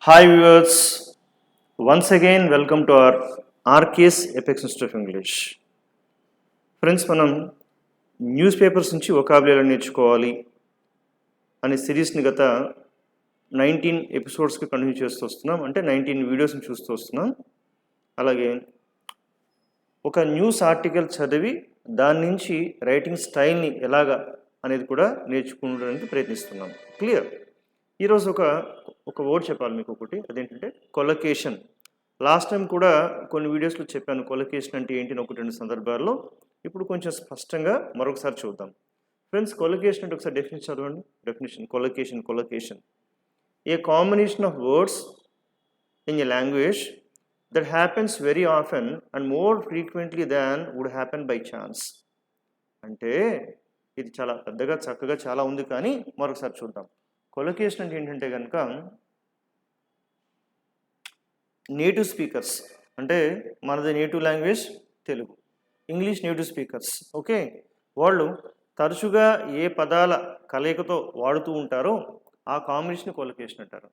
Hi viewers, once again welcome to our RK's Apex Institute of English. Friends, మనం news papers నుంచి vocabulary నేర్చుకోవాలి అనే సిరీస్ని గత 19 ఎపిసోడ్స్కి continue చేస్తూ వస్తున్నాం. అంటే 19 వీడియోస్ని చూస్తూ వస్తున్నాం. అలాగే ఒక న్యూస్ ఆర్టికల్ చదివి దాని నుంచి రైటింగ్ స్టైల్ని ఎలాగా అనేది కూడా నేర్చుకోవడానికి ప్రయత్నిస్తున్నాం. క్లియర్? ఈరోజు ఒక వర్డ్ చెప్పాలి మీకు ఒకటి, అదేంటంటే కొలొకేషన్. లాస్ట్ టైం కూడా కొన్ని వీడియోస్లో చెప్పాను కొలొకేషన్ అంటే ఏంటి అని ఒకటి రెండు సందర్భాల్లో. ఇప్పుడు కొంచెం స్పష్టంగా మరొకసారి చూద్దాం. ఫ్రెండ్స్, కొలొకేషన్ అంటే ఒకసారి డెఫినేషన్ చదవండి. Definition: collocation a combination of words in a language that happens very often and more frequently than would happen by chance. అంటే ఇది చాలా పెద్దగా చక్కగా చాలా ఉంది, కానీ మరొకసారి చూద్దాం. కొలొకేషన్ అంటే ఏంటంటే కనుక నేటివ్ స్పీకర్స్, అంటే మనది native language Telugu, English native speakers, okay, వాళ్ళు తరచుగా ఏ పదాల కలయికతో వాడుతూ ఉంటారో ఆ కాంబినేషన్ కొలొకేషన్ అంటారు.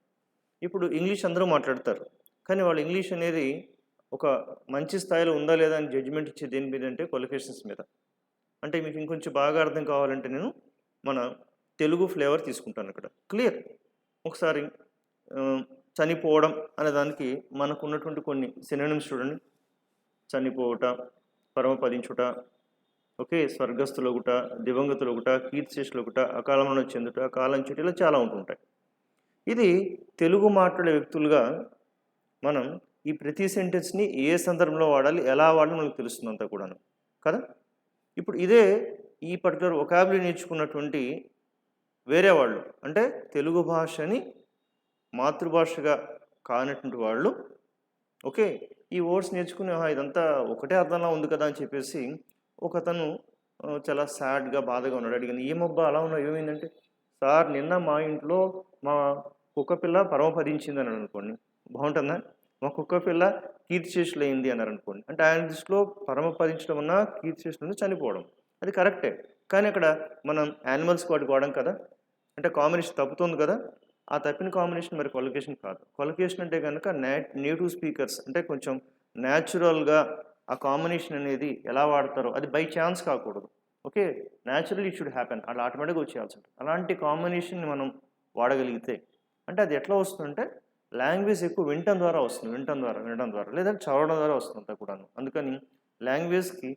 ఇప్పుడు ఇంగ్లీష్ అందరూ మాట్లాడతారు, కానీ వాళ్ళు ఇంగ్లీష్ అనేది ఒక మంచి స్థాయిలో ఉందా లేదా అని జడ్జిమెంట్ ఇచ్చే దేని మీద అంటే కొలొకేషన్స్ మీద. అంటే మీకు ఇంకొంచెం బాగా అర్థం కావాలంటే నేను మన తెలుగు ఫ్లేవర్ తీసుకుంటాను ఇక్కడ. క్లియర్? ఒకసారి చనిపోవడం అనే దానికి మనకు ఉన్నటువంటి కొన్ని సినోనిమ్స్ చూడండి. చనిపోవుట, పరమపదించుట, ఓకే, స్వర్గస్థులొగుట, దివంగతులొగుట, కీర్తిశేషులొగుట, అకాలంలో చెందుట, కాలం చెట్టు, ఇలా చాలా ఉంటుంటాయి. ఇది తెలుగు మాట్లాడే వ్యక్తులుగా మనం ఈ ప్రతి సెంటెన్స్ని ఏ సందర్భంలో వాడాలి, ఎలా వాడాలి మనకు తెలుస్తుంది అంతా కూడాను కదా. ఇప్పుడు ఇదే ఈ పర్టికులర్ వొకాబులరీ నేర్చుకున్నటువంటి వేరే వాళ్ళు, అంటే తెలుగు భాషని మాతృభాషగా కానటువంటి వాళ్ళు, ఓకే, ఈ వర్డ్స్ నేర్చుకుని ఇదంతా ఒకటే అర్థంలా ఉంది కదా అని చెప్పేసి ఒకతను చాలా సాడ్గా బాధగా ఉన్నాడు. అడిగాను, ఏమబ్బా అలా ఉన్నావు, ఏమైందంటే, సార్ నిన్న మా ఇంట్లో మా కుక్క పిల్ల పరమపదించింది అని అనుకోండి, బాగుంటుందా? మా కుక్క పిల్ల కీర్తిశేషులు అయింది అన్నారు అనుకోండి, అంటే ఆయన దృష్టిలో పరమపదించడం అన్నా కీర్తిశేషులు చనిపోవడం అది కరెక్టే, కానీ అక్కడ మనం యానిమల్స్కి వాటికి వాడడం కదా, అంటే కాంబినేషన్ తప్పుతుంది కదా. ఆ తప్పిన కాంబినేషన్ మరి కొలొకేషన్ కాదు. కొలొకేషన్ అంటే కనుక నేటివ్ స్పీకర్స్, అంటే కొంచెం న్యాచురల్గా ఆ కాంబినేషన్ అనేది ఎలా వాడతారో అది బై ఛాన్స్ కాకూడదు, okay, natural it should happen, అలా ఆటోమేటిక్గా వచ్చేయాల్సి ఉంటుంది. అలాంటి కాంబినేషన్ని మనం వాడగలిగితే అంటే అది ఎట్లా వస్తుందంటే లాంగ్వేజ్ ఎక్కువ వినటం ద్వారా వస్తుంది, వినటం ద్వారా లేదా చదవడం ద్వారా వస్తుంది అంతా కూడాను. అందుకని లాంగ్వేజ్కి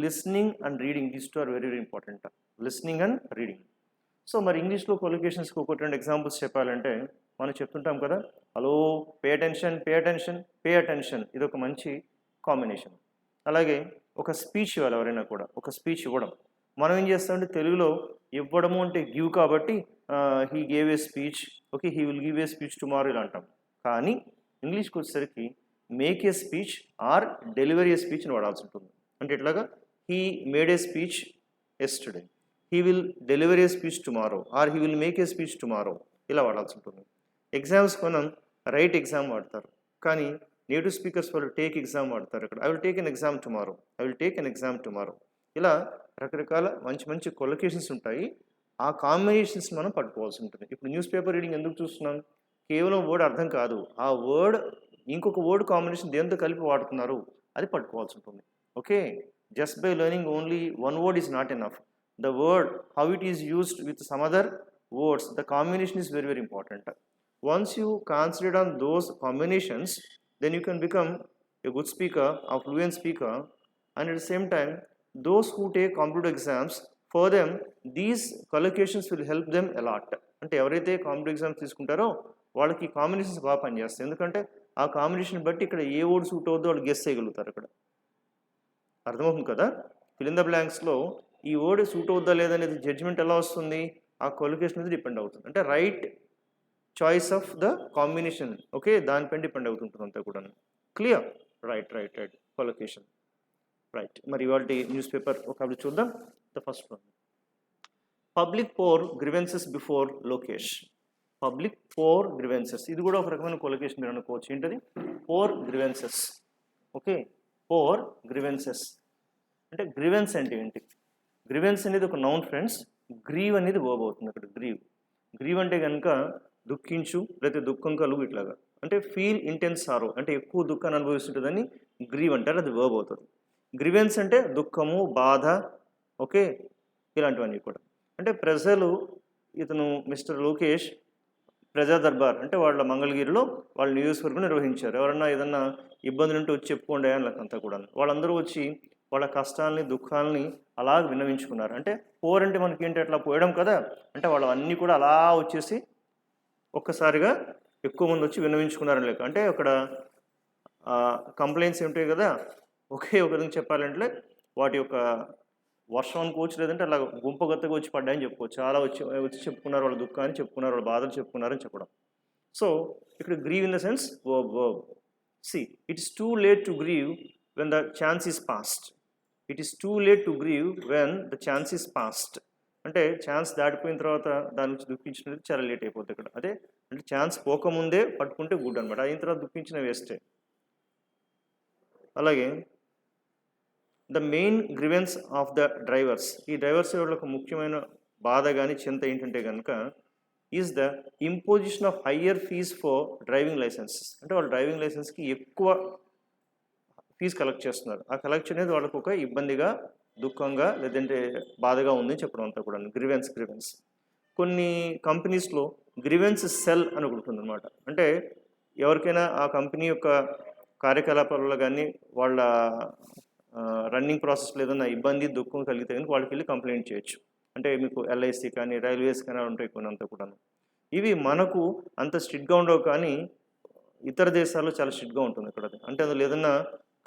listening and reading, these two are very very important. Listening and reading. So మరి ఇంగ్లీష్లో కొలొకేషన్స్కి ఒకటి రెండు ఎగ్జాంపుల్స్ చెప్పాలంటే మనం చెప్తుంటాం కదా, హలో, పే అటెన్షన్, ఇది ఒక మంచి కాంబినేషన్. అలాగే ఒక స్పీచ్ ఇవ్వాలి, ఎవరైనా కూడా ఒక స్పీచ్ ఇవ్వడం, మనం ఏం చేస్తామంటే తెలుగులో ఇవ్వడము అంటే గివ్, కాబట్టి he gave a speech, okay, he will give a speech tomorrow ఇలా అంటాం. కానీ ఇంగ్లీష్కి వచ్చేసరికి make a speech or delivery a స్పీచ్ని వాడాల్సి ఉంటుంది. అంటే ఇట్లాగా he made a speech yesterday, he will delivery a speech tomorrow, or he will make a speech tomorrow, ఇలా వాడాల్సి ఉంటుంది. ఎగ్జామ్స్ మనం రైట్ ఎగ్జామ్ వాడతారు, కానీ నేటివ్ స్పీకర్స్ వాళ్ళు టేక్ ఎగ్జామ్ వాడతారు. ఇక్కడ I will take an exam tomorrow, ఇలా రకరకాల మంచి మంచి కొలొకేషన్స్ ఉంటాయి. ఆ కాంబినేషన్స్ మనం పట్టుకోవాల్సి ఉంటుంది. ఇప్పుడు న్యూస్ పేపర్ రీడింగ్ ఎందుకు చూస్తున్నాం? కేవలం వర్డ్ అర్థం కాదు, ఆ వర్డ్ ఇంకొక వర్డ్ కాంబినేషన్ దేంతో కలిపి వాడుతున్నారు అది పట్టుకోవాల్సి ఉంటుంది. Okay, just by learning only one word is not enough. The word, how it is used with some other words, the combination is very very important. Once you concentrate on those combinations, then you can become a good speaker, a fluent speaker, and at the same time those who take competitive exams, for them these collocations will help them a lot. అంటే ఎవరైతే competitive exams తీసుకుంటారో వాళ్ళకి combinations బాగా పనిచేస్తాయి, ఎందుకంటే ఆ combination బట్టి ఇక్కడ ఏ వర్డ్ సూట్ అవుతుందో వాళ్ళు గెస్ చేయగలుగుతారు. ఇక్కడ అర్థమవుతుంది కదా. ఫిల్ ఇన్ ద బ్లాంక్స్లో ఈ వర్డ్ సూట్ అవుద్దా లేదనేది జడ్జిమెంట్ ఎలా వస్తుంది? ఆ కొలొకేషన్ మీద డిపెండ్ అవుతుంది. అంటే right choice of the combination, okay, దానిపైన డిపెండ్ అవుతుంటుంది అంతా కూడా. క్లియర్? రైట్, కొలొకేషన్. రైట్, మరి ఇవాళ న్యూస్ పేపర్ ఒకటి చూద్దాం. The first one, public poor grievances before Lokesh. Public poor grievances, ఇది కూడా ఒక రకమైన కొలొకేషన్ మీరు అనుకోవచ్చు. ఏంటది? Poor grievances, okay, poor grievances అంటే గ్రివెన్స్ అంటే ఏంటి? గ్రివెన్స్ అనేది ఒక నౌన్ ఫ్రెండ్స్, గ్రీవ్ అనేది వర్బ్ అవుతుంది. అక్కడ గ్రీవ్ అంటే కనుక దుఃఖించు లేకపోతే దుఃఖం కలుగు ఇట్లాగా. అంటే ఫీల్ ఇంటెన్స్ సారో అంటే ఎక్కువ దుఃఖాన్ని అనుభవిస్తుంటుందని గ్రీవ్ అంటారు, అది వర్బ్ అవుతుంది. గ్రీవెన్స్ అంటే దుఃఖము, బాధ, ఓకే, ఇలాంటివన్నీ కూడా. అంటే ప్రజలు ఇతను మిస్టర్ లోకేష్ ప్రజా దర్బార్ అంటే వాళ్ళ మంగళగిరిలో వాళ్ళ నియోజకవర్గం నిర్వహించారు. ఎవరన్నా ఏదన్నా ఇబ్బందులు ఉంటే వచ్చి చెప్పుకోండి అంతా కూడా. వాళ్ళందరూ వచ్చి వాళ్ళ కష్టాలని దుఃఖాలని అలా విన్నవించుకున్నారు. అంటే పోర్ అంటే మనకి ఏంటి అట్లా పోయడం కదా, అంటే వాళ్ళు అన్నీ కూడా అలా వచ్చేసి ఒక్కసారిగా ఎక్కువ మంది వచ్చి విన్నవించుకున్నారని లెక్క. అంటే అక్కడ కంప్లైంట్స్ ఉంటాయి కదా, ఒకే ఒక విధంగా చెప్పాలంటే వాటి యొక్క వర్షం అనుకోవచ్చు, లేదంటే అలా గుంపగత్తగా వచ్చి పడ్డాయని చెప్పుకోవచ్చు. చాలా వచ్చి చెప్పుకున్నారు వాళ్ళ దుఃఖాన్ని, చెప్పుకున్నారు వాళ్ళ బాధలు చెప్పుకున్నారని చెప్పడం. సో ఇక్కడ grieve in the sense verb. See it is too late to grieve when the chance is past. It is too late to grieve when the chance is past. అంటే ఛాన్స్ దాటిపోయిన తర్వాత దాని నుంచి దుఃఖించినది చాలా లేట్ అయిపోతుంది ఇక్కడ. అదే అంటే ఛాన్స్ పోకముందే పట్టుకుంటే గుడ్ అనమాట, అయిన తర్వాత దుఃఖించిన వేస్టే. అలాగే the main grievance of the drivers, ఈ డ్రైవర్స్ వాళ్ళకు ముఖ్యమైన బాధ కానీ చింత ఏంటంటే కనుక is the imposition of higher fees for driving licenses. అంటే వాళ్ళు డ్రైవింగ్ లైసెన్స్కి ఎక్కువ ఫీజు కలెక్ట్ చేస్తున్నారు. ఆ కలెక్షన్ అనేది వాళ్ళకు ఒక ఇబ్బందిగా, దుఃఖంగా, లేదంటే బాధగా ఉందని చెప్పడం అంతా కూడా గ్రివెన్స్. కొన్ని కంపెనీస్లో గ్రివెన్స్ సెల్ అని ఒకటి ఉందన్నమాట. అంటే ఎవరికైనా ఆ కంపెనీ యొక్క కార్యకలాపాలలో కానీ వాళ్ళ రన్నింగ్ ప్రాసెస్లో ఏదైనా ఇబ్బంది, దుఃఖం కలిగితే కనుక వాళ్ళకి వెళ్ళి కంప్లైంట్ చేయొచ్చు. అంటే మీకు ఎల్ఐసి కానీ రైల్వేస్ కానీ ఉంటాయి కొన్ని అంతా కూడా. ఇవి మనకు అంత స్ట్రిక్ట్గా ఉండవు, కానీ ఇతర దేశాల్లో చాలా స్ట్రిక్ట్గా ఉంటుంది ఇక్కడ. అంటే అందులో ఏదైనా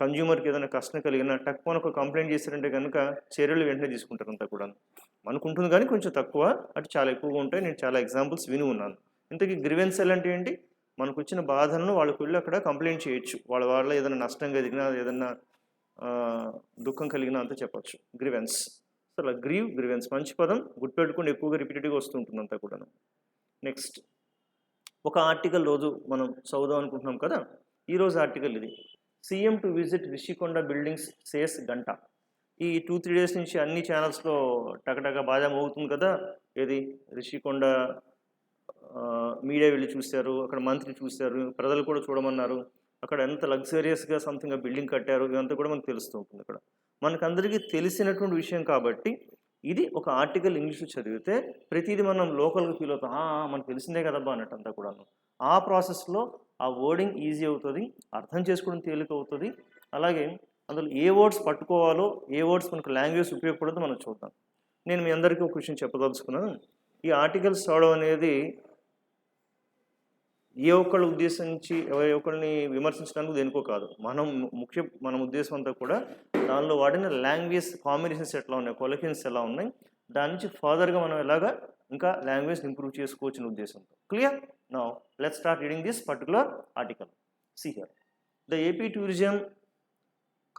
కన్జ్యూమర్కి ఏదైనా కష్టం కలిగినా టక్ మనకు కంప్లైంట్ చేశారంటే కనుక చర్యలు వెంటనే తీసుకుంటారు అంతా కూడా. మనకు ఉంటుంది కానీ కొంచెం తక్కువ, అటు చాలా ఎక్కువగా ఉంటాయి. నేను చాలా ఎగ్జాంపుల్స్ విని ఉన్నాను. ఇంతకీ గ్రివెన్స్ సెల్ అంటే ఏంటి? మనకు వచ్చిన బాధలను వాళ్ళకు వెళ్ళి అక్కడ కంప్లైంట్ చేయొచ్చు. వాళ్ళ ఏదైనా నష్టం కలిగినా, ఏదైనా దుఃఖం కలిగినా అంతా చెప్పచ్చు గ్రివెన్స్. సో అలా గ్రివెన్స్ మంచి పదం, గుర్తుపెట్టుకుని ఎక్కువగా రిపీటెడ్గా వస్తుంటుంది అంతా కూడా. నెక్స్ట్ ఒక ఆర్టికల్ రోజు మనం చదువుదాం అనుకుంటున్నాం కదా, ఈరోజు ఆర్టికల్ ఇది. CM to visit Rishikonda buildings says గంట. ఈ 2-3 డేస్ నుంచి అన్ని ఛానల్స్లో టకటక బాగా మోగుతుంది కదా. ఏది రిషికొండ మీడియా వెళ్ళి చూశారు, అక్కడ మంత్రి చూశారు, ప్రజలు కూడా చూడమన్నారు. అక్కడ ఎంత లగ్జరియస్గా సంథింగ్ బిల్డింగ్ కట్టారు, ఇదంతా కూడా మనకు తెలుస్తూ ఉంటుంది. ఇక్కడ మనకందరికీ తెలిసినటువంటి విషయం కాబట్టి ఇది ఒక ఆర్టికల్ ఇంగ్లీష్లో చదివితే ప్రతిదీ మనం లోకల్గా ఫీల్ అవుతాం, మనకు తెలిసిందే కదబ్బా అన్నట్టు అంతా కూడా. ఆ ప్రాసెస్లో ఆ వర్డింగ్ ఈజీ అవుతుంది, అర్థం చేసుకోవడం తేలిక అవుతుంది. అలాగే అందులో ఏ వర్డ్స్ పట్టుకోవాలో, ఏ వర్డ్స్ మనకు లాంగ్వేజ్ ఉపయోగపడదో మనం చూద్దాం. నేను మీ అందరికీ ఒక విషయం చెప్పదలుచుకున్నాను. ఈ ఆర్టికల్స్ చదవడం అనేది ఏ ఒక్కళ్ళ ఉద్దేశించి ఏ ఒక్కరిని విమర్శించడానికి దేనికో కాదు. మన ఉద్దేశం అంతా కూడా దానిలో వాడిన లాంగ్వేజ్ కాంబినేషన్స్ ఎట్లా ఉన్నాయి, కొలెక్షన్స్ ఎలా ఉన్నాయి, దాని నుంచి ఫర్దర్గా మనం ఎలాగా ఇంకా లాంగ్వేజ్ ఇంప్రూవ్ చేసుకోవచ్చిన ఉద్దేశంతో. Clear? Now let's start reading this particular article. See here. The AP tourism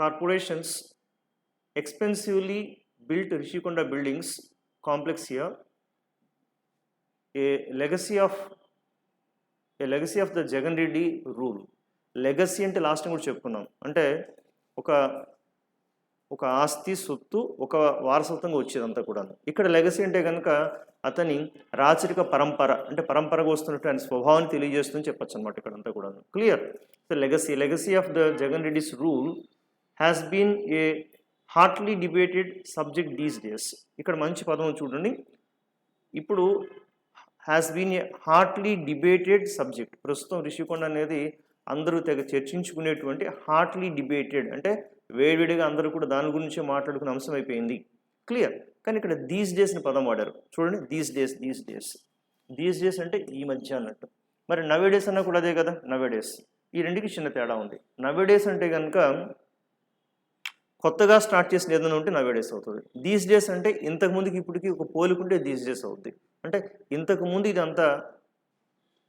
corporations expensively built Rishikonda buildings complex here, a legacy of the Jagan Reddy rule. Legacy అంటే లాస్ట్ కూడా చెప్పుకున్నాం, అంటే ఒక ఆస్తి, సొత్తు, ఒక వారసత్వంగా వచ్చేదంతా కూడా. ఇక్కడ లెగసీ అంటే కనుక అతని రాచరిక పరంపర, అంటే పరంపరగా వస్తున్నట్టు ఆయన స్వభావాన్ని తెలియజేస్తుందని చెప్పచ్చు అనమాట ఇక్కడ అంతా కూడా. Clear? So legacy of the Jagan Reddy's rule has been a hotly debated subject these days. ఇక్కడ మంచి పదం చూడండి. ఇప్పుడు has been a hotly debated subject. ప్రస్తుతం రిషికొండ అనేది అందరూ తెగ చర్చించుకునేటువంటి హాట్లీ డిబేటెడ్, అంటే వేడివేడిగా అందరూ కూడా దాని గురించి మాట్లాడుకునే అంశం అయిపోయింది. క్లియర్? కానీ ఇక్కడ దీస్ డేస్ అని పదం వాడారు చూడండి. దీస్ డేస్ అంటే ఈ మధ్య అన్నట్టు. మరి నవేడేస్ అన్నా కూడా అదే కదా, నవేడేస్. ఈ రెండుకి చిన్న తేడా ఉంది. నవేడేస్ అంటే కనుక కొత్తగా స్టార్ట్ చేసిన ఏదైనా ఉంటే నవేడేస్ అవుతుంది. దీస్ డేస్ అంటే ఇంతకుముందుకి ఇప్పటికి ఒక పోలికుంటే దీస్ డేస్ అవుతుంది. అంటే ఇంతకుముందు ఇదంతా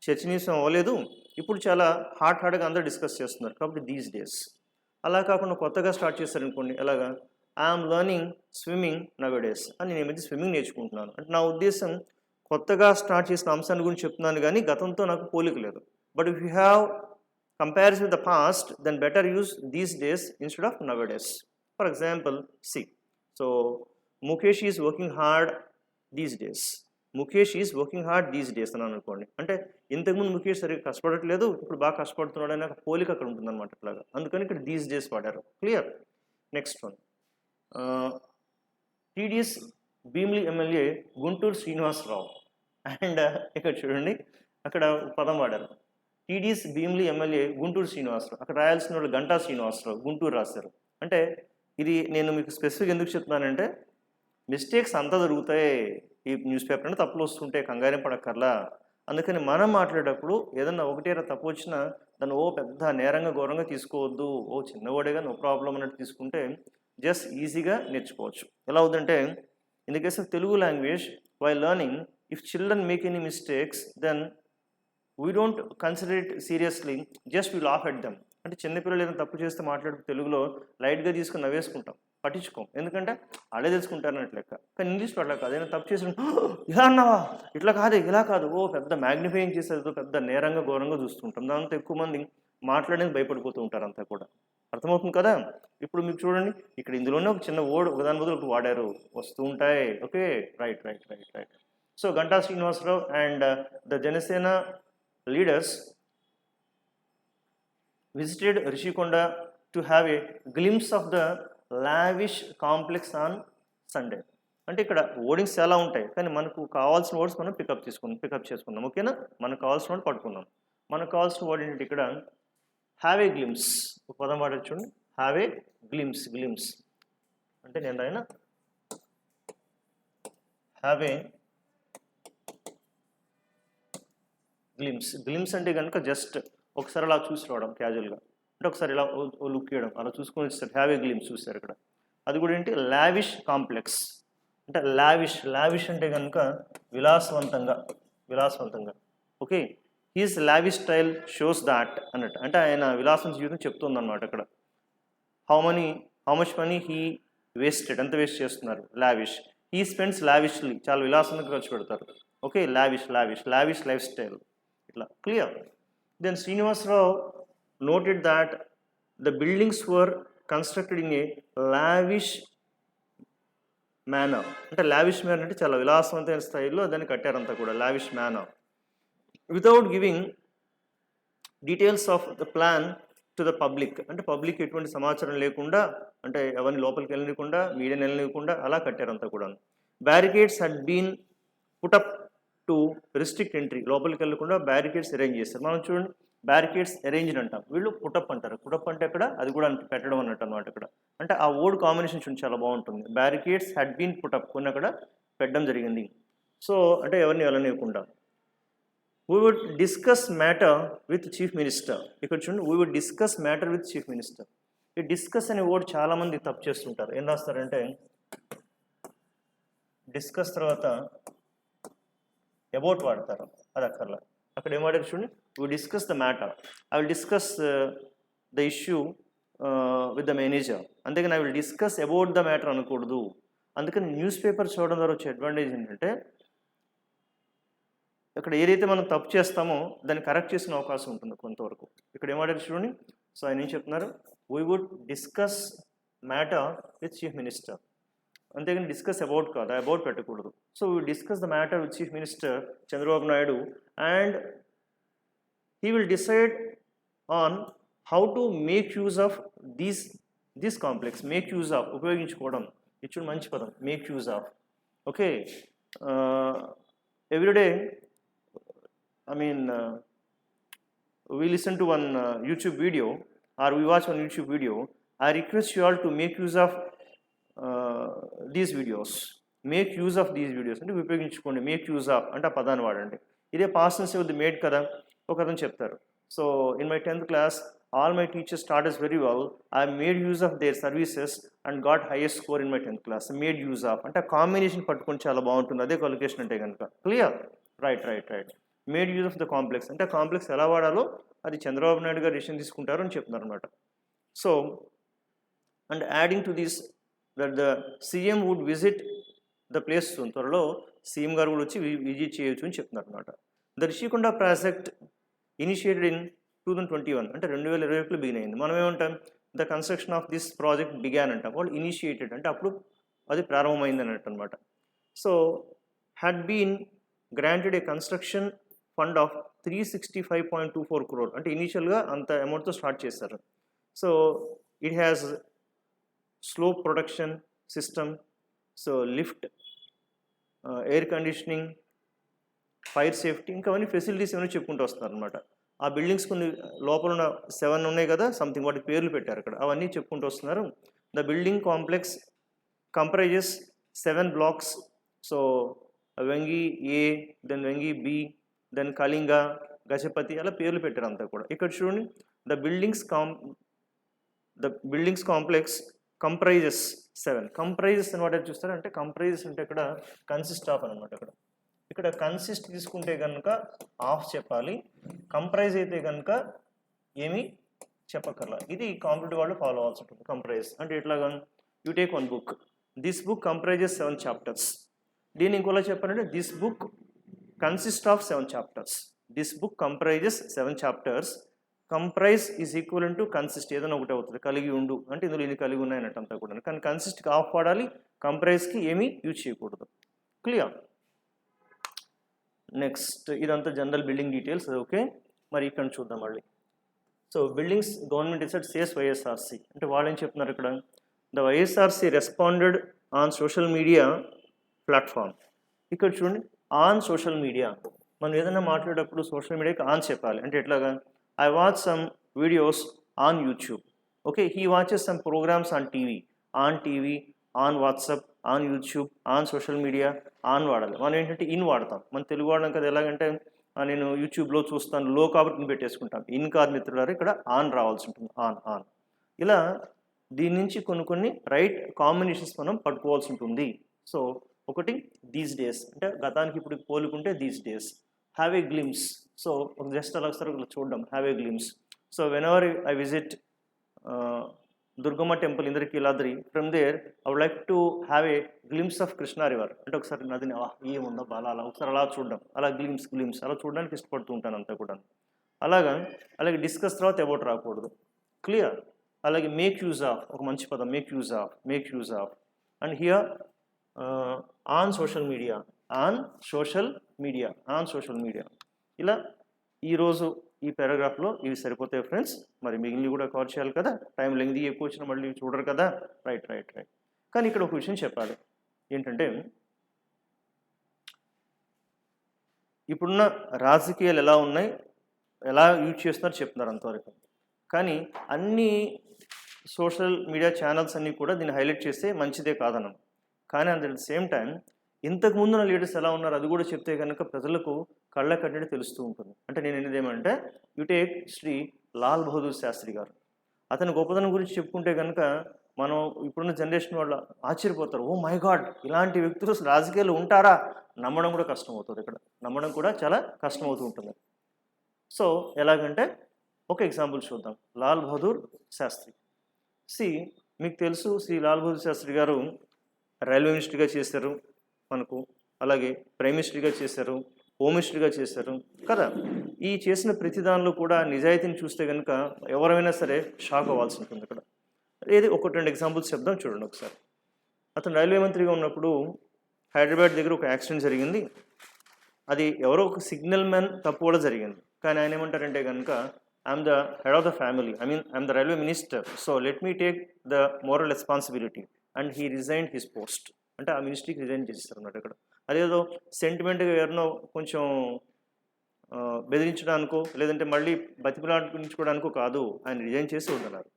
చర్చనీయం అవ్వలేదు, ఇప్పుడు చాలా హార్డ్గా అందరూ డిస్కస్ చేస్తున్నారు కాబట్టి దీస్ డేస్. అలా కాకుండా కొత్తగా స్టార్ట్ చేశారనుకోండి, ఎలాగా ఐఎమ్ లర్నింగ్ స్విమ్మింగ్ నవేడేస్ అని, నేను మధ్య స్విమ్మింగ్ నేర్చుకుంటున్నాను అంటే నా ఉద్దేశం కొత్తగా స్టార్ట్ చేసిన అంశాన్ని గురించి చెప్తున్నాను కానీ గతంతో నాకు పోలిక లేదు. But if you have comparison with the past, then better use these days instead of nowadays. For example, see, so Mukesh is working hard these days. Mukesh is working hard these days అని అనుకోండి. అంటే ఇంతకుముందు ముఖేష్ సరిగ్గా కష్టపడట్లేదు, ఇప్పుడు బాగా కష్టపడుతున్నాడు అనే ఒక పోలిక అక్కడ ఉంటుందన్నమాట ఇట్లాగా. అందుకని ఇక్కడ దీస్ డేస్ వాడారు. Clear. Next one, TDS Bheemili MLA Guntur Srinivasarao. And ఇక్కడ చూడండి, అక్కడ పదం వాడారు, టీడీఎస్ భీమిలి ఎమ్మెల్యే గుంటూరు శ్రీనివాసరావు. అక్కడ రాయాల్సిన వాళ్ళు గంటా శ్రీనివాసరావు, గుంటూరు రాశారు. అంటే ఇది నేను మీకు స్పెసిఫిక్ ఎందుకు చెప్తున్నానంటే, మిస్టేక్స్ అంతా జరుగుతాయి ఈ న్యూస్ పేపర్ అంటే, తప్పులు వస్తుంటాయి, కంగారం పడక్కర్లా. అందుకని మనం మాట్లాడేటప్పుడు ఏదన్నా ఒకటేరా తప్పు వచ్చినా దాన్ని పెద్ద నేరంగా ఘోరంగా తీసుకోవద్దు, చిన్నవాడేగా నో ప్రాబ్లం అన్నట్టు తీసుకుంటే జస్ట్ ఈజీగా నేర్చుకోవచ్చు. ఎలా అవుతుందంటే, in the case of Telugu language, while learning, if children make any mistakes then we don't consider it seriously, just we laugh at them. అంటే చిన్నపిల్లలు ఏదైనా తప్పు చేస్తే మాట్లాడుతూ తెలుగులో లైట్గా తీసుకుని నవ్వేసుకుంటాం, పట్టించుకోం, ఎందుకంటే అడే తెలుసుకుంటారన్నట్టు లెక్క. కానీ ఇంగ్లీష్లో అట్లా కాదు, ఏదైనా తప్పు చేసి ఇలా అన్నావా, ఇట్లా కాదు ఇలా కాదు, పెద్ద మ్యాగ్నిఫైయింగ్ చేసేది పెద్ద నేరంగా ఘోరంగా చూస్తుంటాం. దాంతో ఎక్కువ మంది మాట్లాడేది భయపడిపోతూ ఉంటారు అంతా కూడా. అర్థమవుతుంది కదా. ఇప్పుడు మీకు చూడండి, ఇక్కడ ఇందులోనే ఒక చిన్న వర్డ్ ఒకదాని బదులు ఒకటి వాడారు, వస్తూ ఉంటాయి. Okay, right right right right. So Ganta Srinivasarao and the Janasena leaders visited Rishikonda to have a glimpse of the lavish complex on Sunday. అంటే ఇక్కడ వర్డింగ్స్ చాలా ఉంటాయి, కానీ మనకు కావాల్సిన వర్డ్స్ మనం పికప్ చేసుకుందాం. ఓకేనా, మనకు కావాల్సిన వర్డ్ పట్టుకుందాం. మనకు కావాల్సిన వర్డ్ ఏంటి ఇక్కడ, హ్యావ్ ఏ గ్లిమ్స్. ఒక పదం వాడచ్చు చూడండి, హ్యావ్ ఏ గ్లిమ్స్. గ్లిమ్స్ అంటే నేను రాయనా, హ్యావ్ ఏ గ్లిమ్స్. గ్లిమ్స్ అంటే కనుక జస్ట్ ఒకసారి అలా చూసి రావడం క్యాజువల్గా, అంటే ఒకసారి ఇలా లుక్ చేయడం, అలా చూసుకొని వచ్చేసారు. హ్యావ్ ఏ గ్లిమ్స్ చూస్తారు ఇక్కడ. అది కూడా ఏంటి, లావిష్ కాంప్లెక్స్. అంటే లావిష్ అంటే కనుక విలాసవంతంగా. Okay, he's lavish style shows that అన్నట్టు, అంటే ఆయన విలాసం జీవితం చెప్తుంది అనమాట అక్కడ. How much money he wasted, ఎంత వేస్ట్ చేస్తున్నారు, లావిష్. హీ స్పెండ్స్ లావిష్లీ, చాలా విలాసంగా ఖర్చు పెడతారు. ఓకే, లావిష్ లైఫ్ స్టైల్ ఇట్లా. Clear. Then Srinivasarao noted that the buildings were constructed in a lavish manner. అంటే లావిష్ మ్యానర్ అంటే చాలా విలాసవంతమైన స్థాయిలో దాన్ని కట్టారంతా కూడా, lavish manner. Without giving details of the plan to the public, అంటే పబ్లిక్ ఎటువంటి సమాచారం లేకుండా, అంటే ఎవరిని లోపలికి వెళ్ళనివ్వకుండా, మీడియాని వెళ్ళనివ్వకుండా అలా కట్టారంతా కూడా. Barricades had been put up to restrict entry, లోపలికి వెళ్ళకుండా బ్యారికేడ్స్ అరేంజ్ చేస్తారు. మనం చూడండి, బ్యారికేడ్స్ అరేంజ్డ్ అంటాం, వీళ్ళు పుటప్ అంటారు. పుటప్ అంటే అక్కడ అది కూడా పెట్టడం అన్నట్టు అనమాట ఇక్కడ. అంటే ఆ వర్డ్ కాంబినేషన్ చూడండి చాలా బాగుంటుంది. బ్యారికేడ్స్ హ్యాడ్ బీన్ పుటప్, కొన్ని అక్కడ పెట్టడం జరిగింది. సో అంటే ఎవరిని వెళ్ళనివ్వకుండా. We would discuss matter with chief minister. ఇక్కడ చూడండి, we would discuss matter with chief minister. ఈ డిస్కస్ అనే వర్డ్ చాలామంది తప్పు చేస్తుంటారు. ఏం రాస్తారంటే, డిస్కస్ తర్వాత అబౌట్ వాడతారు, అది అక్కర్లా. అక్కడ ఏం వాడారు చూడండి, we discuss the matter. I will discuss the issue with the manager. అంతేగాని I will discuss about the matter అనకూడదు. అందుకని న్యూస్ పేపర్ చూడడం ద్వారా వచ్చే అడ్వాంటేజ్ ఏంటంటే, ఇక్కడ ఏదైతే మనం తప్పు చేస్తామో దాన్ని కరెక్ట్ చేసిన అవకాశం ఉంటుంది కొంతవరకు. ఇక్కడ ఏం వాడారు చూడండి, సో ఆయన ఏం చెప్తున్నారు, we would discuss matter with chief minister. అంతేగాని డిస్కస్ అబౌట్ కాదు, అబౌట్ పెట్టకూడదు. So we discuss the matter with chief minister Chandrababu Naidu and he will decide on how to make use of this complex. Make use of, ఉపయోగించుకోవడం, ఇది మంచి పదం, make use of. Okay, every day, I mean, we listen to one YouTube video or we watch one YouTube video. I request you all to make use of these videos. Make use of these videos అంటే ఉపయోగించుకోండి. Make use of అంటే ఆ పదాన్ని వాడండి. ఇదే past tense with made కదా, ఒక అతను చెప్తారు. So in my 10th class all my teachers taught us very well. I made use of their services and got highest score in my 10th class. Made use of అంటే ఆ combination పట్టుకొని చాలా బాగుంటుంది, అదే క్వాలిఫికేషన్ అంటే కనుక. Clear. Right. Made use of the complex అంటే complex ఎలా వాడాలో అది చంద్రబాబు నాయుడు గారు డిసిషన్ తీసుకుంటారు అని చెప్తున్నారు అనమాట. So and adding to this that the CM would visit the place. త్వరలో సీఎం గారు కూడా వచ్చి విజిట్ చేయొచ్చు అని చెప్తున్నారు అనమాట. The Rishikonda project initiated in 2021 అంటే 2021లో బిగిన్ అయింది. మనం ఏమంటాం, the construction of this project began అంటాం. వాళ్ళు ఇనిషియేటెడ్ అంటే అప్పుడు అది ప్రారంభమైంది అన్నట్టు అనమాట. So had been granted A construction fund of 365.24 crore. అంటే ఇనీషియల్గా అంత అమౌంట్తో స్టార్ట్ చేశారు. So it has slow production system, so lift, air conditioning, fire safety, ఇంకా అవన్నీ ఫెసిలిటీస్ ఏమైనా చెప్పుకుంటూ వస్తున్నారు అనమాట. ఆ బిల్డింగ్స్ కొన్ని లోపల ఉన్న 7 ఉన్నాయి కదా, సంథింగ్ వాటి పేర్లు పెట్టారు అక్కడ, అవన్నీ చెప్పుకుంటూ వస్తున్నారు. The building complex comprises 7 blocks. So Vengi A, then Vengi B, then Kalinga, Gajapati, అలా పేర్లు పెట్టారు అంతా కూడా. ఇక్కడ చూడండి, the buildings complex comprises 7. Comprises అని వాటి చూస్తారంటే కంప్రైజెస్ అంటే ఇక్కడ కన్సిస్ట్ ఆఫ్ అనమాట. ఇక్కడ కన్సిస్ట్ తీసుకుంటే కనుక ఆఫ్ చెప్పాలి, కంప్రైజ్ అయితే కనుక ఏమి చెప్పక్కర్లా. ఇది కాంపిటేటివ్ వాళ్ళు ఫాలో అవ్వాల్సి ఉంటుంది. కంప్రైజ్ అంటే ఎట్లాగా, you take one book, this book comprises 7 chapters. దీన్ని ఇంకోలా చెప్పాలంటే this book consist of 7 chapters. This book comprises 7 chapters. Comprise is equal to consist, ఏదైనా ఒకటి అవుతుంది, కలిగి ఉండు అంటే ఇందులో ఇన్ని కలిగి ఉన్నాయన్నట్టు అంతా కూడా. కానీ కన్సిస్ట్కి ఆఫ్ వాడాలి, కంప్రైజ్కి ఏమీ యూజ్ చేయకూడదు. క్లియర్? నెక్స్ట్ ఇదంతా జనరల్ బిల్డింగ్ డీటెయిల్స్. ఓకే, మరి ఇక్కడ చూద్దాం మళ్ళీ. So buildings government decide says YSRC అంటే వాళ్ళు ఏం చెప్తున్నారు ఇక్కడ, the YSRC responded on social media platform. ఇక్కడ చూడండి, ఆన్ సోషల్ మీడియా, మనం ఏదైనా మాట్లాడేటప్పుడు సోషల్ మీడియాకి ఆన్ చెప్పాలి. అంటే ఎట్లాగా, I watch some videos on YouTube. Okay, he watches some programmes on TV, on WhatsApp, on YouTube, on social media, on వాడాలి. మనం ఏంటంటే ఇన్ వాడతాం, మన తెలుగు వాడడం కదా. ఎలాగంటే నేను యూట్యూబ్లో చూస్తాను, లో కాబట్టి ఇన్ పెట్టేసుకుంటాం. ఇన్ కాదు మిత్రులారు, ఇక్కడ ఆన్ రావాల్సి ఉంటుంది. ఆన్ ఇలా దీని నుంచి కొన్ని రైట్ కాంబినేషన్స్ మనం పట్టుకోవాల్సి ఉంటుంది. సో ఒకటి దీస్ డేస్ అంటే గతానికి ఇప్పుడు పోలుకుంటే these days. Have a glimpse, so ఒక జస్ట్ అలా ఒకసారి చూడడం, have a glimpse. So whenever I visit Durgamma temple Indrakeeladri, from there I would like to have a glimpse of Krishna river. అంటే ఒకసారి నదిని ఏముందో బాగా అలా ఒకసారి అలా చూడడం, అలా గ్లిమ్స్ అలా చూడడానికి ఇష్టపడుతూ ఉంటాను అంతా కూడా. అలాగే డిస్కస్ తర్వాత అబౌట్ రాకూడదు. క్లియర్? అలాగే మేక్ యూజ్ ఆఫ్, ఒక మంచి పదం, make use of. And here on social media. ఇలా ఈరోజు ఈ పారాగ్రాఫ్లో ఇవి సరిపోతాయి ఫ్రెండ్స్. మరి మిగిలినవి కూడా కవర్ చేయాలి కదా, టైం లెంగ్తీ ఎక్కువ వచ్చినా మళ్ళీ చూడరు కదా. రైట్. కానీ ఇక్కడ ఒక విషయం చెప్పాలి, ఏంటంటే ఇప్పుడున్న రాజకీయాలు ఎలా ఉన్నాయి, ఎలా యూజ్ చేస్తున్నారు చెప్తున్నారు అంతవరకు. కానీ అన్ని సోషల్ మీడియా ఛానల్స్ అన్నీ కూడా దీన్ని హైలైట్ చేస్తే మంచిదే కాదన్నాం. కానీ అట్ ద సేమ్ టైం ఇంతకు ముందున్న లీడర్స్ ఎలా ఉన్నారు అది కూడా చెప్తే కనుక ప్రజలకు కళ్ళ కట్టడి తెలుస్తూ ఉంటుంది. అంటే నేను అనేది ఏమంటే, యు టేక్ శ్రీ లాల్ బహదూర్ శాస్త్రి గారు. అతని గొప్పతనం గురించి చెప్పుకుంటే కనుక మనం ఇప్పుడున్న జనరేషన్ వాళ్ళు ఆశ్చర్యపోతారు. ఓ మై గాడ్, ఇలాంటి వ్యక్తులు రాజకీయాలు ఉంటారా? నమ్మడం కూడా కష్టం అవుతుంది. ఇక్కడ నమ్మడం కూడా చాలా కష్టం అవుతూ ఉంటుంది. సో ఎలాగంటే ఒక ఎగ్జాంపుల్ చూద్దాం. లాల్ బహదూర్ శాస్త్రి. మీకు తెలుసు, శ్రీ లాల్ బహదూర్ శాస్త్రి గారు రైల్వే మినిస్టర్గా చేశారు మనకు, అలాగే ప్రైమ్ మినిస్టర్గా చేశారు, హోమ్ మినిస్టర్గా చేశారు కదా. ఈ చేసిన ప్రతి దానిలో కూడా నిజాయితీని చూస్తే కనుక ఎవరైనా సరే షాక్ అవ్వాల్సి ఉంటుంది. ఇక్కడ ఏది 1-2 ఎగ్జాంపుల్స్ చెప్దాం చూడండి ఒకసారి. అతను రైల్వే మంత్రిగా ఉన్నప్పుడు హైదరాబాద్ దగ్గర ఒక యాక్సిడెంట్ జరిగింది. అది ఎవరో ఒక సిగ్నల్ మ్యాన్ తప్పు కూడా జరిగింది. కానీ ఆయన ఏమంటారంటే కనుక, I'm the head of the family, I'm the railway minister, so let me take the moral responsibility. And he resigned his post. అంటే ఆ మినిస్ట్రీకి రిజైన్ చేస్తారు అన్నమాట. ఇక్కడ అదేదో సెంటిమెంట్గా ఎవరినో కొంచెం బెదిరించడానికో లేదంటే మళ్ళీ బతిమలాడించుకోవడానికో కాదు, ఆయన రిజైన్ చేసి ఉంటున్నారు.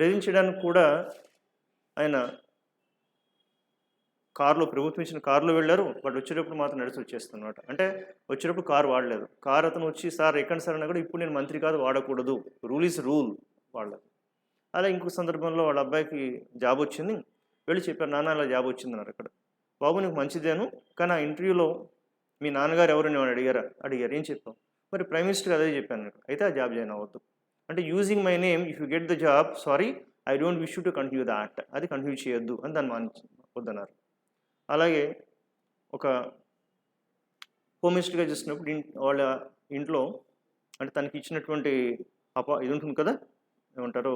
రిజైన్ చేయడానికి కూడా ఆయన కారులో, ప్రభుత్వం ఇచ్చిన కారులో వెళ్ళారు. బట్ వచ్చేటప్పుడు మాత్రం నడిచి వచ్చేస్తున్నమాట. అంటే వచ్చేటప్పుడు కారు వాడలేదు. కారు అతను వచ్చి, సార్ ఎక్కడ సార్ అన్నా కూడా, ఇప్పుడు నేను మంత్రి కాదు, వాడకూడదు, రూల్ ఈజ్ రూల్ వాడలేదు. అలా ఇంకొక సందర్భంలో వాళ్ళ అబ్బాయికి జాబ్ వచ్చింది. వెళ్ళి చెప్పారు, నాన్న అలా జాబ్ వచ్చిందన్నారు. అక్కడ బాబు నీకు మంచిదేను, కానీ ఆ ఇంటర్వ్యూలో మీ నాన్నగారు ఎవరు నేను అడిగారు. ఏం చెప్పావు? మరి ప్రైమ్ మినిస్టర్ అదే చెప్పాను. అయితే ఆ జాబ్ జాయిన్ అవ్వద్దు. అంటే using my name, if you get the job, sorry I don't wish you to continue that, అది కంటిన్యూ చేయొద్దు అని దాన్ని వద్దన్నారు. అలాగే ఒక హోమ్ మినిస్టర్గా చేసినప్పుడు వాళ్ళ ఇంట్లో అంటే తనకి ఇచ్చినటువంటి ఇది ఉంటుంది కదా, ఏమంటారు,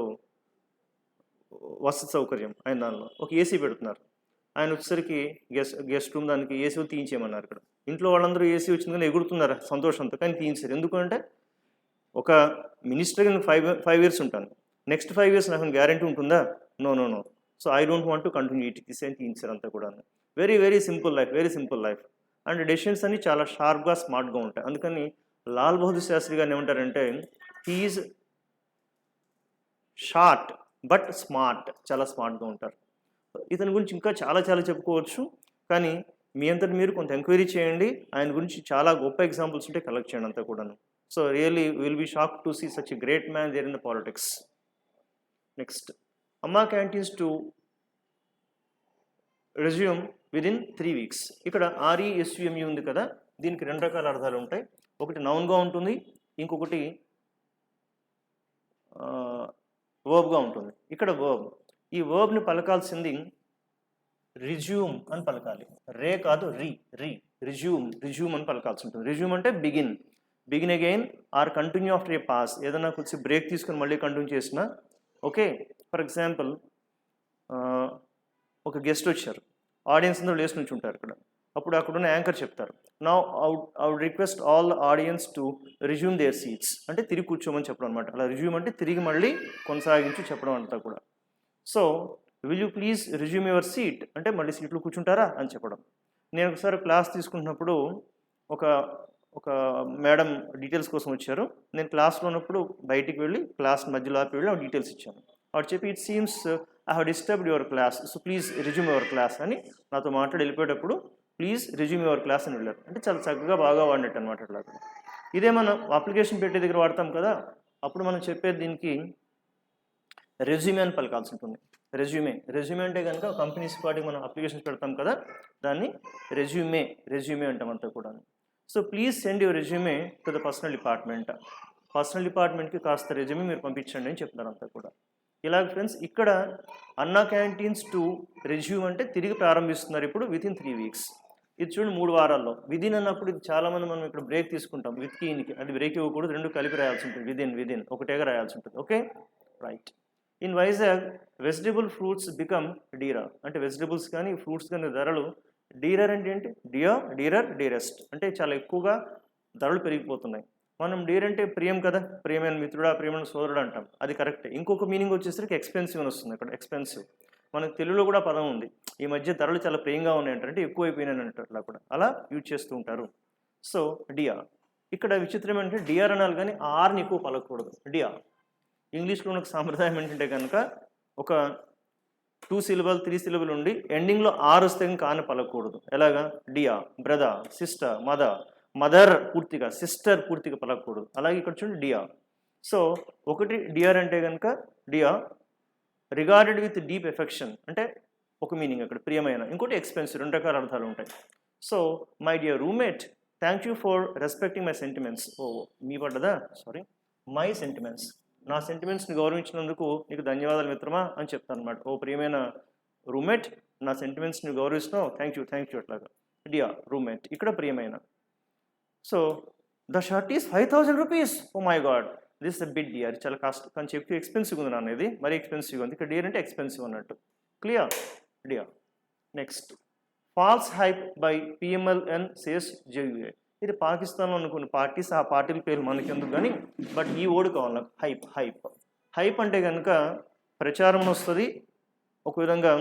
వసతి సౌకర్యం, ఆయన దానిలో ఒక ఏసీ పెడుతున్నారు. ఆయన వచ్చేసరికి గెస్ట్ రూమ్ దానికి ఏసీ తీయించేయమన్నారు. ఇక్కడ ఇంట్లో వాళ్ళందరూ ఏసీ వచ్చింది కానీ ఎగురుతున్నారు సంతోషంతో, కానీ తీయించారు. ఎందుకంటే ఒక మినిస్టర్ నేను 5 years ఉంటాను, నెక్స్ట్ 5 years నాకు గ్యారంటీ ఉంటుందా? No. So I don't want to continue it అని తీయించారు అంతా కూడా. Very simple life. And decisions అన్ని చాలా షార్ప్గా స్మార్ట్గా ఉంటాయి. అందుకని లాల్ బహదూర్ శాస్త్రి గారిని ఏమంటారంటే హీఈస్ షార్ట్ బట్ స్మార్ట్, చాలా స్మార్ట్గా ఉంటారు. ఇతని గురించి ఇంకా చాలా చెప్పుకోవచ్చు, కానీ మీ అంతటి మీరు కొంత ఎంక్వైరీ చేయండి. ఆయన గురించి చాలా గొప్ప ఎగ్జాంపుల్స్ ఉంటే కలెక్ట్ చేయండి అంతా కూడాను. So really will be shock to see such a great man there in the politics. Next, Amma canteens to resume within 3 weeks. ఇక్కడ RESUME ఉంది కదా, దీనికి 2 రకాల అర్థాలు ఉంటాయి. ఒకటి నౌన్గా ఉంటుంది, ఇంకొకటి వర్బ్గా ఉంటుంది. ఇక్కడ వర్బ్, ఈ వర్బ్ని పలకాల్సింది రిజ్యూమ్ అని పలకాలి, రే కాదు రిజ్యూమ్ అని పలకాల్సి ఉంటుంది. రిజ్యూమ్ అంటే begin again or continue after a pause. ఏదైనా కొంచెం బ్రేక్ తీసుకుని మళ్ళీ కంటిన్యూ చేసిన. ఓకే, ఫర్ ఎగ్జాంపుల్ ఒక గెస్ట్ వచ్చారు, ఆడియన్స్ అందరూ లేచి నుంచి ఉంటారు ఇక్కడ. అప్పుడు అక్కడున్న యాంకర్ చెప్తారు, now I would request all the audience to resume their seats, అంటే తిరిగి కూర్చోమని చెప్పడం అనమాట. అలా రిజ్యూమ్ అంటే తిరిగి మళ్ళీ కొనసాగించి చెప్పడం అంతా కూడా. So will you please resume your seat అంటే మళ్ళీ సీట్లు కూర్చుంటారా అని చెప్పడం. నేను ఒకసారి క్లాస్ తీసుకుంటున్నప్పుడు ఒక మేడం డీటెయిల్స్ కోసం వచ్చారు. నేను క్లాస్లో ఉన్నప్పుడు బయటికి వెళ్ళి క్లాస్ మధ్యలో ఆపి వెళ్ళి డీటెయిల్స్ ఇచ్చాను. వాడు చెప్పి it seems I have disturbed your class, so please resume your class అని నాతో మాట్లాడి వెళ్ళిపోయేటప్పుడు ప్లీజ్ రిజ్యూమ్ యువర్ క్లాస్ అని వెళ్ళారు. అంటే చాలా చక్కగా బాగా వాడినట్టు అనమాట. అట్లా ఇదే మనం అప్లికేషన్ పెట్టే దగ్గర వాడతాం కదా, అప్పుడు మనం చెప్పేది దీనికి రెజ్యూమే అని పలకాల్సి ఉంటుంది. రెజ్యూమే అంటే కనుక కంపెనీస్ వాటికి మనం అప్లికేషన్స్ పెడతాం కదా, దాన్ని రెజ్యూమే అంటాం అంతా కూడా. So please send your resume to the personal డిపార్ట్మెంట్కి కాస్త రెజ్యూమే మీరు పంపించండి అని చెప్తున్నారు అంతా కూడా. ఇలాగ ఫ్రెండ్స్, ఇక్కడ అన్నా క్యాంటీన్స్ టు రెజ్యూమ్ అంటే తిరిగి ప్రారంభిస్తున్నారు ఇప్పుడు వితిన్ 3 weeks. ఇది చూడండి 3 వారాల్లో. విదిన్ అన్నప్పుడు ఇది చాలామంది మనం ఇక్కడ బ్రేక్ తీసుకుంటాం, విత్కి అది బ్రేక్ ఇవ్వకూడదు, 2 కలిపి రాయాల్సి ఉంటుంది. విదిన్ ఒకటేగా రాయాల్సి ఉంటుంది. Okay, right. In Vizag vegetable fruits become dear, అంటే వెజిటబుల్స్ కానీ ఫ్రూట్స్ కానీ ధరలు డీరర్ అంటే ఏంటి? డీరెస్ట్ అంటే చాలా ఎక్కువగా ధరలు పెరిగిపోతున్నాయి. మనం డీర్ అంటే ప్రియం కదా, ప్రియమైన మిత్రుడా, ప్రియమైన సోదరుడు అంటాం, అది కరెక్ట్. ఇంకొక మీనింగ్ వచ్చేసరికి ఎక్స్పెన్సివ్ అని వస్తుంది. అక్కడ ఎక్స్పెన్సివ్ మనకు తెలుగులో కూడా పదం ఉంది, ఈ మధ్య ధరలు చాలా ప్రియంగా ఉన్నాయంటారు, అంటే ఎక్కువ అయిపోయినాయి అంటారు. అట్లా కూడా అలా యూజ్ చేస్తూ ఉంటారు. సో డిఆర్, ఇక్కడ విచిత్రం ఏంటంటే డిఆర్ అనాలి కానీ ఆర్ని ఎక్కువ పలకూడదు. డిఆర్ ఇంగ్లీష్లో ఉన్న సాంప్రదాయం ఏంటంటే కనుక ఒక 2 syllable 3 syllable ఉండి ఎండింగ్లో ఆర్ వస్తే కాని పలకూడదు. ఎలాగా? డియా, బ్రదర్, సిస్టర్, మదర్ పూర్తిగా, సిస్టర్ పూర్తిగా పలకూడదు. అలాగే ఇక్కడ చూడండి డియా. సో ఒకటి డియర్ అంటే కనుక డియా రిగార్డెడ్ విత్ డీప్ ఎఫెక్షన్ అంటే ఒక మీనింగ్ అక్కడ ప్రియమైన, ఇంకోటి ఎక్స్పెన్సివ్, 2 రకాల అర్థాలు ఉంటాయి. So my dear roommate, thank you for respecting my sentiments. మీ పడ్డదా? సారీ, మై సెంటిమెంట్స్, నా సెంటిమెంట్స్ని గౌరవించినందుకు నీకు ధన్యవాదాలు మిత్రమా అని చెప్తాను అనమాట. ప్రియమైన రూమ్మేట్, నా సెంటిమెంట్స్ని గౌరవిస్తున్నావు, థ్యాంక్ యూ అట్లాగా. డియర్ రూమ్మేట్, ఇక్కడ ప్రియమైన. So the shirt is 5,000 rupees. Oh my god, this the bit dear, చాలా కాస్ట్ కానీ చెప్పి ఎక్స్పెన్సివ్ ఉంది నాన్న, ఇది మరీ ఎక్స్పెన్సివ్ ఉంది. ఇక్కడ డియర్ అంటే ఎక్స్పెన్సివ్ అన్నట్టు. Clear? Dear. Next, false hype by PMLN says JUA. ఇది పాకిస్తాన్లో ఉన్న కొన్ని పార్టీస్, ఆ పార్టీల పేర్లు మనకి ఎందుకు కానీ, బట్ ఈ ఓడి కావాలి నాకు. హైప్ అంటే కనుక ప్రచారం వస్తుంది, ఒక విధంగా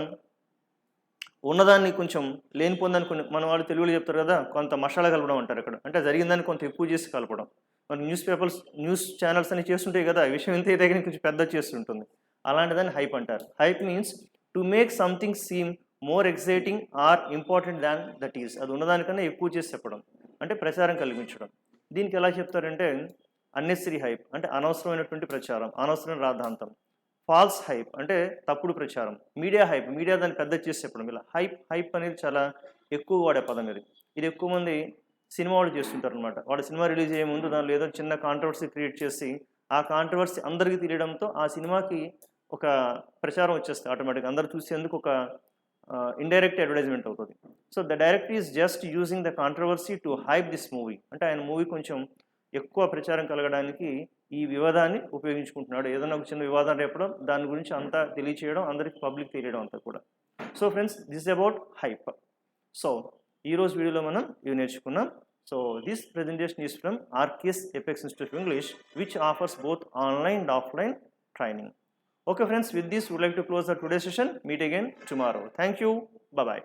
ఉన్నదాన్ని కొంచెం లేనిపోందని కొన్ని మన వాళ్ళు తెలుగులో చెప్తారు కదా, కొంత మసాలా కలపడం అంటారు ఇక్కడ. అంటే జరిగిందాన్ని కొంత ఎక్కువ చేసి కలపడం. మన న్యూస్ ఛానల్స్ అని చేస్తుంటాయి కదా, ఈ విషయం ఇంత అయితే కొంచెం పెద్ద చేస్తుంటుంది. అలాంటిదాన్ని హైప్ అంటారు. Hype means to make something seem more exciting or important than that is. అది ఉన్నదానికన్నా ఎక్కువ చేసి చెప్పడం, అంటే ప్రచారం కలిగించడం. దీనికి ఎలా చెప్తారంటే అన్నెసరీ హైప్ అంటే అనవసరమైనటువంటి ప్రచారం, అనవసరమైన రాద్ధాంతం. ఫాల్స్ హైప్ అంటే తప్పుడు ప్రచారం. మీడియా హైప్, మీడియా దాన్ని పెద్ద చేసి చెప్పడం. ఇలా హైప్ అనేది చాలా ఎక్కువ వాడే పదం ఇది ఎక్కువ మంది సినిమా వాళ్ళు చేస్తుంటారు అనమాట. వాడు సినిమా రిలీజ్ అయ్యే ముందు దానిలో ఏదో చిన్న కాంట్రవర్సీ క్రియేట్ చేసి ఆ కాంట్రవర్సీ అందరికీ తెలియడంతో ఆ సినిమాకి ఒక ప్రచారం వచ్చేస్తుంది ఆటోమేటిక్గా, అందరు చూసేందుకు ఒక ఇండైరెక్ట్ అడ్వర్టైజ్మెంట్ అవుతుంది. So the director is just using the controversy to hype this movie. అంటే ఆయన మూవీ కొంచెం ఎక్కువ ప్రచారం కలగడానికి ఈ వివాదాన్ని ఉపయోగించుకుంటున్నాడు. ఏదైనా ఒక చిన్న వివాదం రేపడం, దాని గురించి అంతా తెలియచేయడం, అందరికి పబ్లిక్ తెలియడం అంతా కూడా. So friends, this is about hype. So ఈరోజు వీడియోలో మనం ఇవి నేర్చుకున్నాం. So this presentation is from RKS Apex Institute of English, which offers both online and offline training. Okay friends, with this we would like to close the today's session. Meet again tomorrow. Thank you. Bye bye.